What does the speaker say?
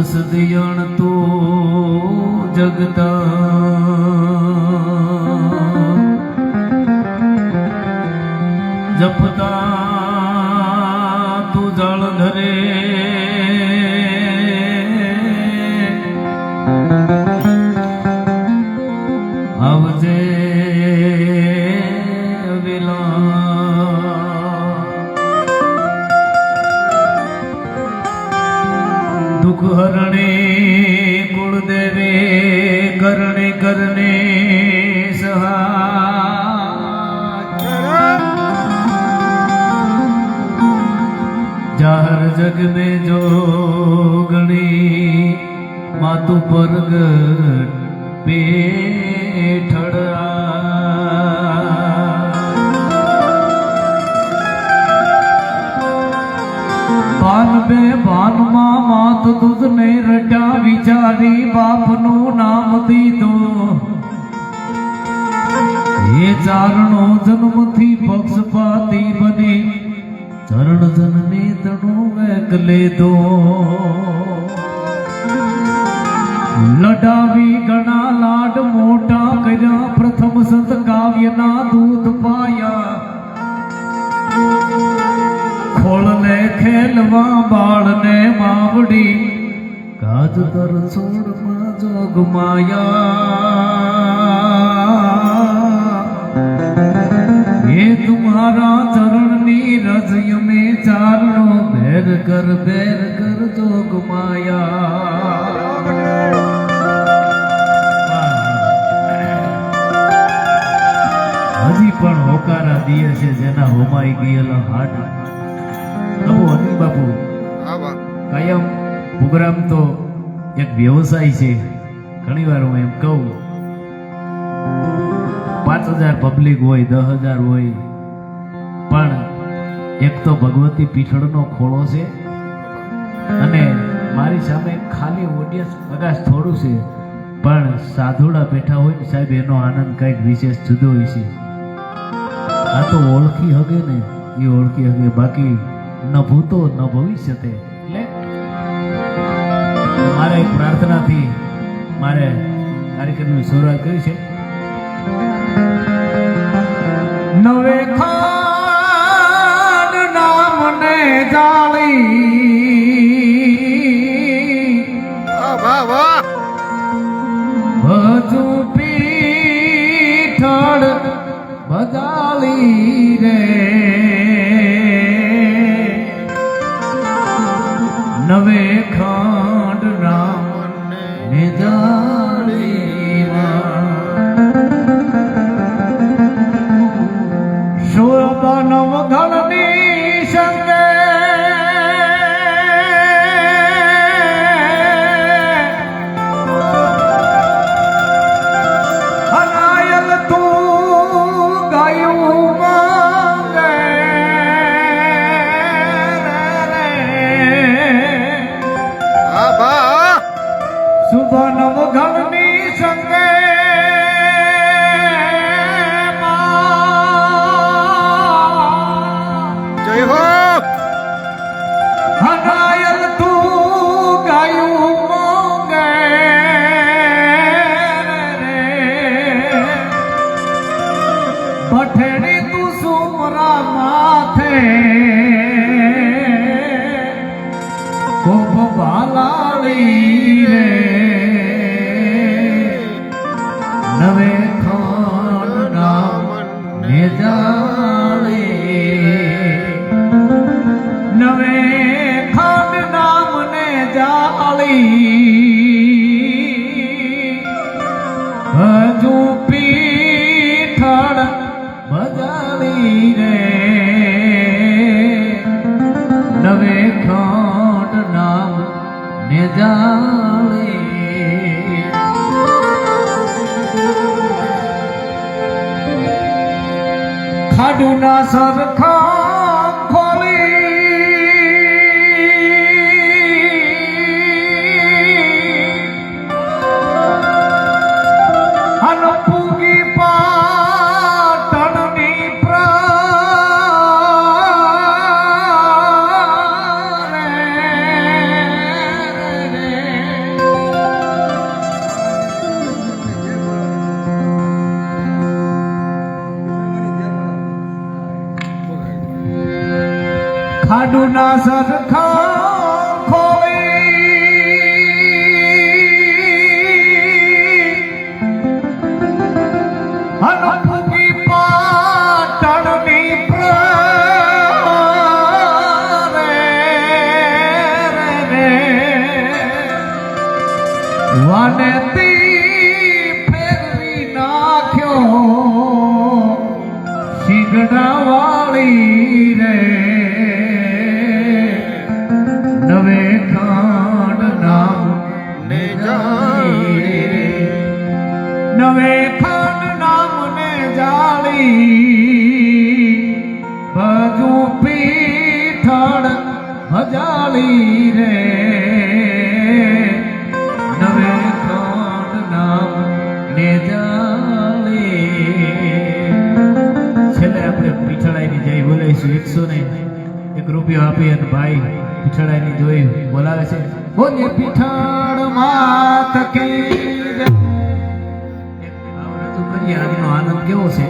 જસદિયણ તો જગતા જપતા તું જળ ધરે આવજે दुख हरणे कुलदेवे करणे करणे सहाय जाहर जग में जो गणी मातु परगट पेठड़ा बान बे बान मां मात तुझ ने रटा विचारी बाप नु नाम दीदो ये चारणो जन्म थी पक्षपाती बने चरण जनने तणु एकले दो लडावी गणा लाड मोटा कर्या प्रथम संत काव्य ना दूध पाया खोलने खेलवा बाल ने मावड़ी काज तर छोड़ मा जोग माया ये तुम्हारा चरण नी रजय में चारणो बैर कर जोग माया हजी पण होकारा दिए छे जेना होमाई गયેલા હાડ નવો અનિલ બાપુ કાયમ પ્રોગ્રામ તો એક વ્યવસાય છે ઘણી વાર હું એમ કહું 5000 પબ્લિક હોય 10000 હોય પણ એક તો ભગવતી પીઠળનો ખોળો છે અને મારી સામે ખાલી ઓડિયન્સ કદાચ થોડું છે પણ સાધુડા બેઠા હોય ને સાહેબ એનો આનંદ કંઈક વિશેષ જુદો હોય છે આ તો ઓળખી હગે ને એ ઓળખી હગે બાકી ન ભૂતો ન ભવિષ્ય તે એટલે મારે એક પ્રાર્થનાથી મારે કાર્યક્રમની શરૂઆત કરી છે નવે ખાન નામને જાળી ભજુ પીઠળ બજાળી રે નવે ખાંડ રામ ને જાળી શોભા નવ ઘરની સંગે અનાયલ તું ગાયું માંગે શુભ નવ ઘરની સંગે જય હો હનાયલ તું ગાયું મોંગે ભઠેડી તું સુમરા માથે ખૂબ ભાલાળી રે નવે ખાન નામ ને જાળે નવે ખાન નામ ને જાળી હજુ પીઠળ બજાળી રે નવે ખાન નામ ને જાળે ખાડુના સરખા ખોલી અન પૂગી પાટણની પ્રાણે લાડુના સરખા વાળી રે નવે ખાંડ નામ ને જાળી નવે ખાંડ નામ ને જાળી બાજુ પીઠળ હજાળી રે નવે ખાંડ નામ ને જાળી છેલ્લે આપણે પીછળાઈની જય બોલાવીશું 101 રૂપિયો આપી અને ભાઈ પીછળાઈની જોઈ બોલાવે છે બોલે પીઠળ માત કી જય. આવો રજૂ કરીએ આજનો આનંદ કેવો છે